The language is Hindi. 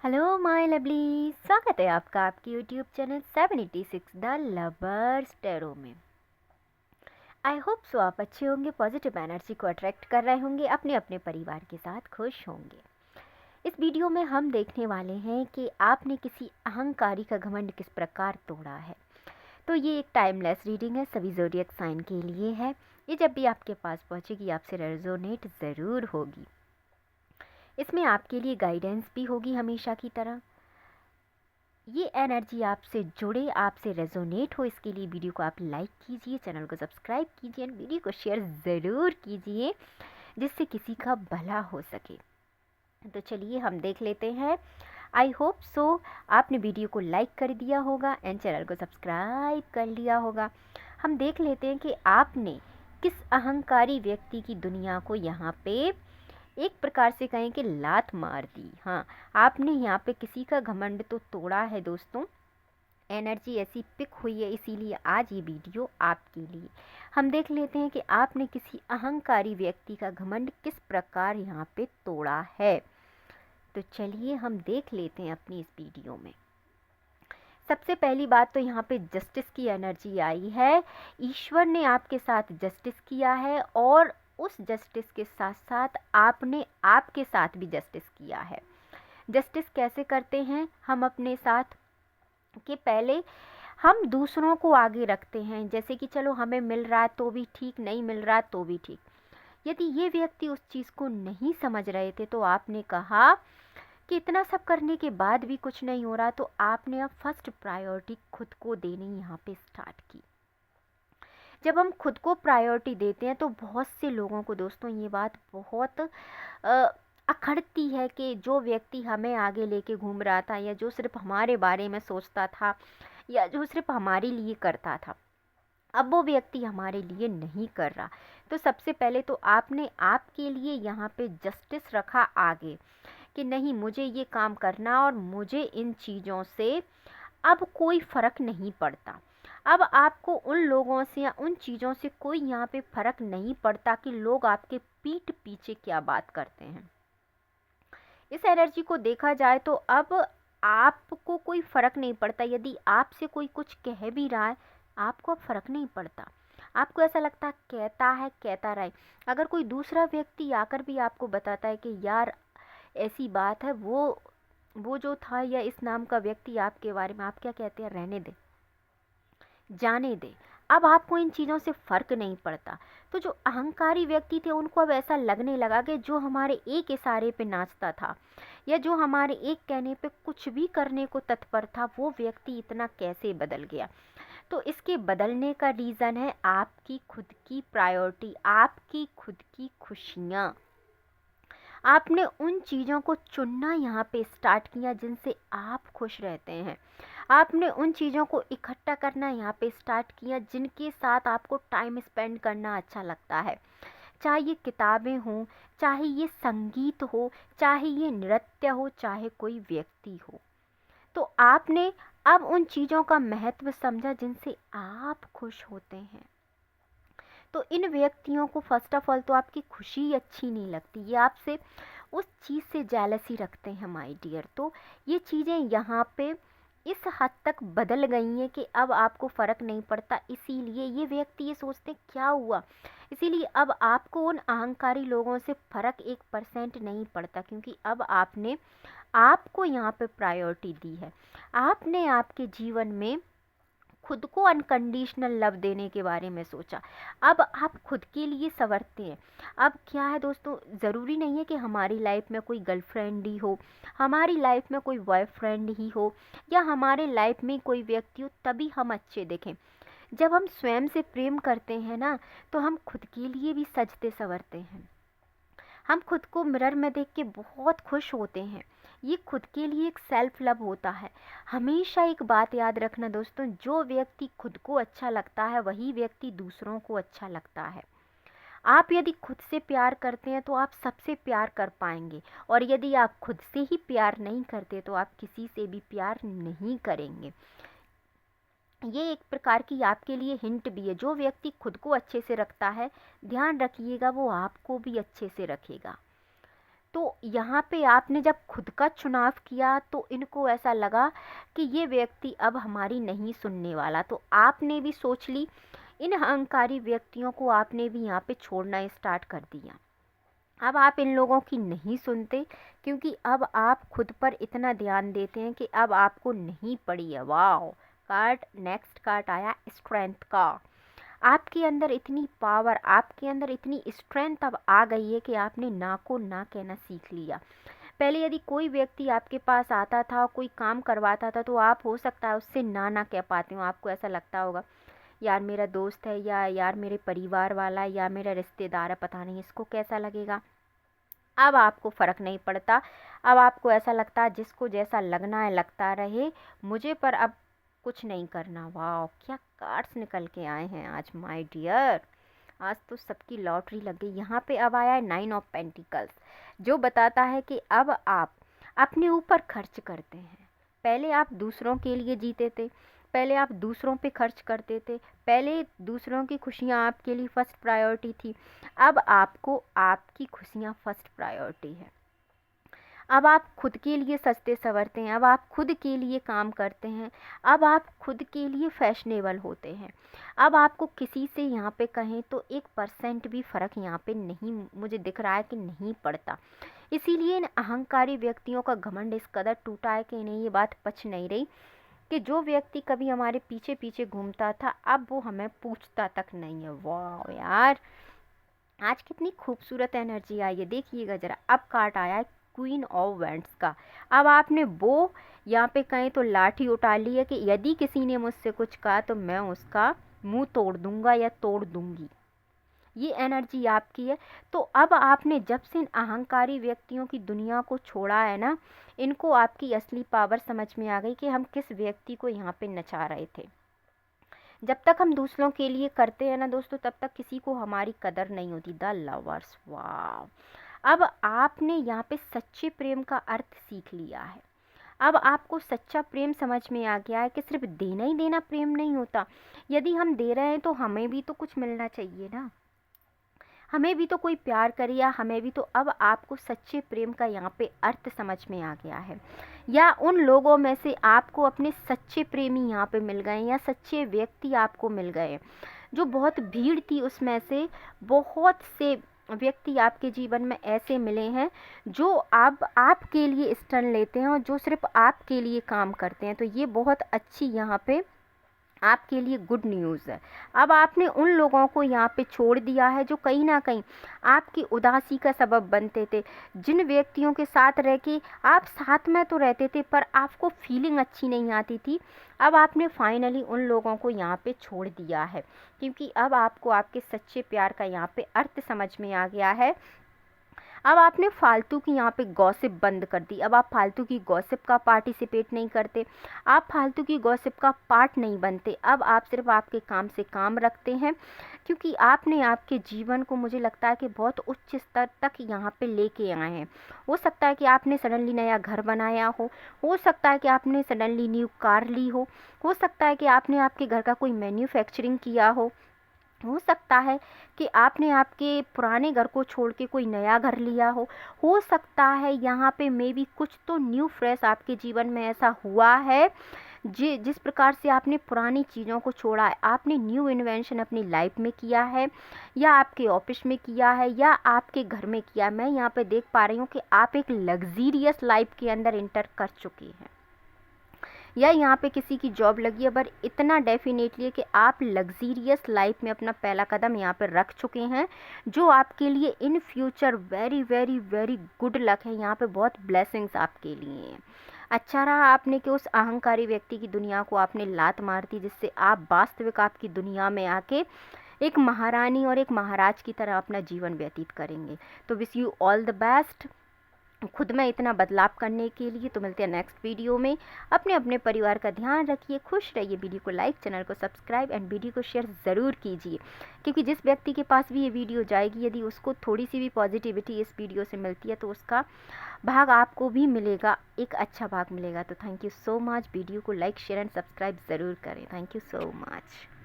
हेलो माय लवली, स्वागत है आपका आपकी YouTube channel 786 the lovers tarot में। आई होप सो आप अच्छे होंगे, पॉजिटिव एनर्जी को अट्रैक्ट कर रहे होंगे, अपने अपने परिवार के साथ खुश होंगे। इस वीडियो में हम देखने वाले हैं कि आपने किसी अहंकारी का घमंड किस प्रकार तोड़ा है। तो ये एक टाइमलेस रीडिंग है, सभी ज़ोडिएक साइन के लिए है। ये जब भी आपके पास पहुँचेगी आपसे रेजोनेट ज़रूर होगी। इसमें आपके लिए गाइडेंस भी होगी हमेशा की तरह। ये एनर्जी आपसे जुड़े, आपसे रेजोनेट हो, इसके लिए वीडियो को आप लाइक कीजिए, चैनल को सब्सक्राइब कीजिए और वीडियो को शेयर ज़रूर कीजिए जिससे किसी का भला हो सके। तो चलिए हम देख लेते हैं। आई होप सो आपने वीडियो को लाइक कर दिया होगा एंड चैनल को सब्सक्राइब कर लिया होगा। हम देख लेते हैं कि आपने किस अहंकारी व्यक्ति की दुनिया को यहाँ पे एक प्रकार से कहें कि लात मार दी। हाँ, आपने यहाँ पे किसी का घमंड तो तोड़ा है दोस्तों। एनर्जी ऐसी पिक हुई है, इसीलिए आज ये वीडियो आपके लिए। हम देख लेते हैं कि आपने किसी अहंकारी व्यक्ति का घमंड किस प्रकार यहाँ पे तोड़ा है। तो चलिए हम देख लेते हैं अपनी इस वीडियो में। सबसे पहली बात तो यहाँ पे जस्टिस की एनर्जी आई है। ईश्वर ने आपके साथ जस्टिस किया है और उस जस्टिस के साथ साथ आपने आपके साथ भी जस्टिस किया है। जस्टिस कैसे करते हैं हम अपने साथ, कि पहले हम दूसरों को आगे रखते हैं। जैसे कि चलो हमें मिल रहा है तो भी ठीक, नहीं मिल रहा तो भी ठीक। यदि ये व्यक्ति उस चीज़ को नहीं समझ रहे थे तो आपने कहा कि इतना सब करने के बाद भी कुछ नहीं हो रहा, तो आपने अब फर्स्ट प्रायोरिटी खुद को देनी यहाँ पे स्टार्ट की। जब हम खुद को प्रायोरिटी देते हैं तो बहुत से लोगों को दोस्तों ये बात बहुत अखड़ती है कि जो व्यक्ति हमें आगे लेके घूम रहा था, या जो सिर्फ हमारे बारे में सोचता था, या जो सिर्फ हमारे लिए करता था, अब वो व्यक्ति हमारे लिए नहीं कर रहा। तो सबसे पहले तो आपने आपके लिए यहाँ पे जस्टिस रखा आगे कि नहीं, मुझे ये काम करना और मुझे इन चीज़ों से अब कोई फ़र्क नहीं पड़ता। अब आपको उन लोगों से या उन चीज़ों से कोई यहाँ पे फ़र्क नहीं पड़ता कि लोग आपके पीठ पीछे क्या बात करते हैं। इस एनर्जी को देखा जाए तो अब आपको कोई फ़र्क नहीं पड़ता। यदि आपसे कोई कुछ कह भी रहा है, आपको अब फ़र्क नहीं पड़ता। आपको ऐसा लगता है कहता है कहता रहे। अगर कोई दूसरा व्यक्ति आकर भी आपको बताता है कि यार ऐसी बात है, वो जो था या इस नाम का व्यक्ति आपके बारे में, आप क्या कहते हैं, रहने दे, जाने दे। अब आपको इन चीज़ों से फ़र्क नहीं पड़ता। तो जो अहंकारी व्यक्ति थे उनको अब ऐसा लगने लगा कि जो हमारे एक इशारे पे नाचता था या जो हमारे एक कहने पे कुछ भी करने को तत्पर था, वो व्यक्ति इतना कैसे बदल गया। तो इसके बदलने का रीज़न है आपकी खुद की प्रायोरिटी, आपकी खुद की खुशियाँ। आपने उन चीज़ों को चुनना यहाँ पे स्टार्ट किया जिनसे आप खुश रहते हैं। आपने उन चीज़ों को इकट्ठा करना यहाँ पे स्टार्ट किया जिनके साथ आपको टाइम स्पेंड करना अच्छा लगता है। चाहे ये किताबें हों, चाहे ये संगीत हो, चाहे ये नृत्य हो, चाहे कोई व्यक्ति हो। तो आपने अब उन चीज़ों का महत्व समझा जिनसे आप खुश होते हैं। तो इन व्यक्तियों को फर्स्ट ऑफ ऑल तो आपकी खुशी अच्छी नहीं लगती, ये आपसे उस चीज़ से जेलसी रखते हैं माय डियर। तो ये चीज़ें यहाँ पे इस हद तक बदल गई हैं कि अब आपको फ़र्क नहीं पड़ता। इसीलिए ये व्यक्ति ये सोचते हैं क्या हुआ, इसीलिए अब आपको उन अहंकारी लोगों से फ़र्क 1% नहीं पड़ता, क्योंकि अब आपने आपको यहाँ पे प्रायोरिटी दी है। आपने आपके जीवन में खुद को अनकंडीशनल लव देने के बारे में सोचा। अब आप खुद के लिए संवरते हैं। अब क्या है दोस्तों, ज़रूरी नहीं है कि हमारी लाइफ में कोई गर्लफ्रेंड ही हो, हमारी लाइफ में कोई बॉयफ्रेंड ही हो, या हमारे लाइफ में कोई व्यक्ति हो तभी हम अच्छे दिखें। जब हम स्वयं से प्रेम करते हैं ना, तो हम खुद के लिए भी सजते संवरते हैं। हम खुद को मिरर में देख के बहुत खुश होते हैं। ये खुद के लिए एक सेल्फ लव होता है। हमेशा एक बात याद रखना दोस्तों, जो व्यक्ति खुद को अच्छा लगता है वही व्यक्ति दूसरों को अच्छा लगता है। आप यदि खुद से प्यार करते हैं तो आप सबसे प्यार कर पाएंगे, और यदि आप खुद से ही प्यार नहीं करते तो आप किसी से भी प्यार नहीं करेंगे। ये एक प्रकार की आपके लिए हिंट भी है। जो व्यक्ति खुद को अच्छे से रखता है, ध्यान रखिएगा वो आपको भी अच्छे से रखेगा। तो यहाँ पे आपने जब खुद का चुनाव किया तो इनको ऐसा लगा कि ये व्यक्ति अब हमारी नहीं सुनने वाला, तो आपने भी सोच ली। इन अहंकारी व्यक्तियों को आपने भी यहाँ पे छोड़ना स्टार्ट कर दिया। अब आप इन लोगों की नहीं सुनते, क्योंकि अब आप खुद पर इतना ध्यान देते हैं कि अब आपको नहीं पड़ी है। वाओ, कार्ड नेक्स्ट कार्ड आया स्ट्रेंथ का। आपके अंदर इतनी पावर, आपके अंदर इतनी स्ट्रेंथ अब आ गई है कि आपने ना को ना कहना सीख लिया। पहले यदि कोई व्यक्ति आपके पास आता था, कोई काम करवाता था, तो आप हो सकता है उससे ना ना कह पाते हो। आपको ऐसा लगता होगा यार मेरा दोस्त है, या यार मेरे परिवार वाला है, या मेरा रिश्तेदार है, पता नहीं इसको कैसा लगेगा। अब आपको फ़र्क नहीं पड़ता। अब आपको ऐसा लगता है जिसको जैसा लगना है लगता रहे, मुझे पर अब कुछ नहीं करना। वाह, क्या कार्ड्स निकल के आए हैं आज माय डियर। आज तो सबकी लॉटरी लग गई। यहाँ पे अब आया है 9 ऑफ पेंटिकल्स, जो बताता है कि अब आप अपने ऊपर खर्च करते हैं। पहले आप दूसरों के लिए जीते थे, पहले आप दूसरों पे खर्च करते थे, पहले दूसरों की खुशियाँ आपके लिए फर्स्ट प्रायोरिटी थी। अब आपको आपकी खुशियाँ फर्स्ट प्रायोरिटी है। अब आप खुद के लिए सजते संवरते हैं, अब आप खुद के लिए काम करते हैं, अब आप खुद के लिए फैशनेबल होते हैं। अब आपको किसी से यहाँ पे कहें तो 1% भी फ़र्क यहाँ पे नहीं मुझे दिख रहा है कि नहीं पड़ता। इसीलिए इन अहंकारी व्यक्तियों का घमंड इस कदर टूटा है कि इन्हें ये बात पच नहीं रही कि जो व्यक्ति कभी हमारे पीछे पीछे घूमता था, अब वो हमें पूछता तक नहीं है। वाह यार, आज कितनी खूबसूरत एनर्जी आई है, देखिएगा ज़रा। अब कार्ड आया है क्वीन ऑफ वैंड्स का। अब आपने वो यहाँ पे कहें तो लाठी उठा ली है कि यदि किसी ने मुझसे कुछ कहा तो मैं उसका मुंह तोड़ दूंगा या तोड़ दूंगी। ये एनर्जी आपकी है। तो अब आपने जब से इन अहंकारी व्यक्तियों की दुनिया को छोड़ा है ना, इनको आपकी असली पावर समझ में आ गई कि हम किस व्यक्ति को यहाँ पे नचा रहे थे। जब तक हम दूसरों के लिए करते हैं ना दोस्तों, तब तक किसी को हमारी कदर नहीं होती। द लवर्स, वाह। अब आपने यहाँ पे सच्चे प्रेम का अर्थ सीख लिया है। अब आपको सच्चा प्रेम समझ में आ गया है कि सिर्फ देना ही देना प्रेम नहीं होता। यदि हम दे रहे हैं तो हमें भी तो कुछ मिलना चाहिए ना, हमें भी तो कोई प्यार करे, या हमें भी तो। अब आपको सच्चे प्रेम का यहाँ पे अर्थ समझ में आ गया है, या उन लोगों में से आपको अपने सच्चे प्रेमी यहाँ पे मिल गए, या सच्चे व्यक्ति आपको मिल गए। जो बहुत भीड़ थी उसमें से बहुत से व्यक्ति आपके जीवन में ऐसे मिले हैं जो अब आपके लिए स्टैंड लेते हैं और जो सिर्फ आपके लिए काम करते हैं। तो ये बहुत अच्छी यहाँ पे आपके लिए गुड न्यूज़ है। अब आपने उन लोगों को यहाँ पे छोड़ दिया है जो कहीं ना कहीं आपकी उदासी का सबब बनते थे। जिन व्यक्तियों के साथ रह के आप साथ में तो रहते थे पर आपको फीलिंग अच्छी नहीं आती थी, अब आपने फाइनली उन लोगों को यहाँ पे छोड़ दिया है, क्योंकि अब आपको आपके सच्चे प्यार का यहाँ पे अर्थ समझ में आ गया है। अब आपने फालतू की यहाँ पे गॉसिप बंद कर दी। अब आप फालतू की गॉसिप का पार्टिसिपेट नहीं करते, आप फालतू की गॉसिप का पार्ट नहीं बनते। अब आप सिर्फ आपके काम से काम रखते हैं, क्योंकि आपने आपके जीवन को, मुझे लगता है कि बहुत उच्च स्तर तक यहाँ पे लेके आए हैं। हो सकता है कि आपने सडनली नया घर बनाया हो सकता है कि आपने सडनली न्यू कार ली हो सकता है कि आपने आपके घर का कोई मैन्युफैक्चरिंग किया हो सकता है कि आपने आपके पुराने घर को छोड़ के कोई नया घर लिया हो सकता है यहाँ पे मे बी कुछ तो न्यू फ्रेश आपके जीवन में ऐसा हुआ है। जिस प्रकार से आपने पुरानी चीज़ों को छोड़ा है, आपने न्यू इन्वेंशन अपनी लाइफ में किया है, या आपके ऑफिस में किया है, या आपके घर में किया। मैं यहाँ पे देख पा रही हूँ कि आप एक लग्जीरियस लाइफ के अंदर इंटर कर चुके हैं, या यहाँ पे किसी की जॉब लगी है, पर इतना डेफिनेटली है कि आप लग्जीरियस लाइफ में अपना पहला कदम यहाँ पे रख चुके हैं, जो आपके लिए in future very very very good luck है। यहाँ पे बहुत ब्लेसिंग्स आपके लिए हैं। अच्छा रहा आपने कि उस अहंकारी व्यक्ति की दुनिया को आपने लात मार दी, जिससे आप वास्तविक आपकी दुनिया में आके एक महारानी और एक महाराज की तरह अपना जीवन व्यतीत करेंगे। तो wish you all the best खुद में इतना बदलाव करने के लिए। तो मिलते हैं नेक्स्ट वीडियो में। अपने अपने परिवार का ध्यान रखिए, खुश रहिए। वीडियो को लाइक, चैनल को सब्सक्राइब एंड वीडियो को शेयर ज़रूर कीजिए, क्योंकि जिस व्यक्ति के पास भी ये वीडियो जाएगी, यदि उसको थोड़ी सी भी पॉजिटिविटी इस वीडियो से मिलती है तो उसका भाग आपको भी मिलेगा, एक अच्छा भाग मिलेगा। तो thank you so much. Video को लाइक, शेयर एंड सब्सक्राइब ज़रूर करें। Thank you so much.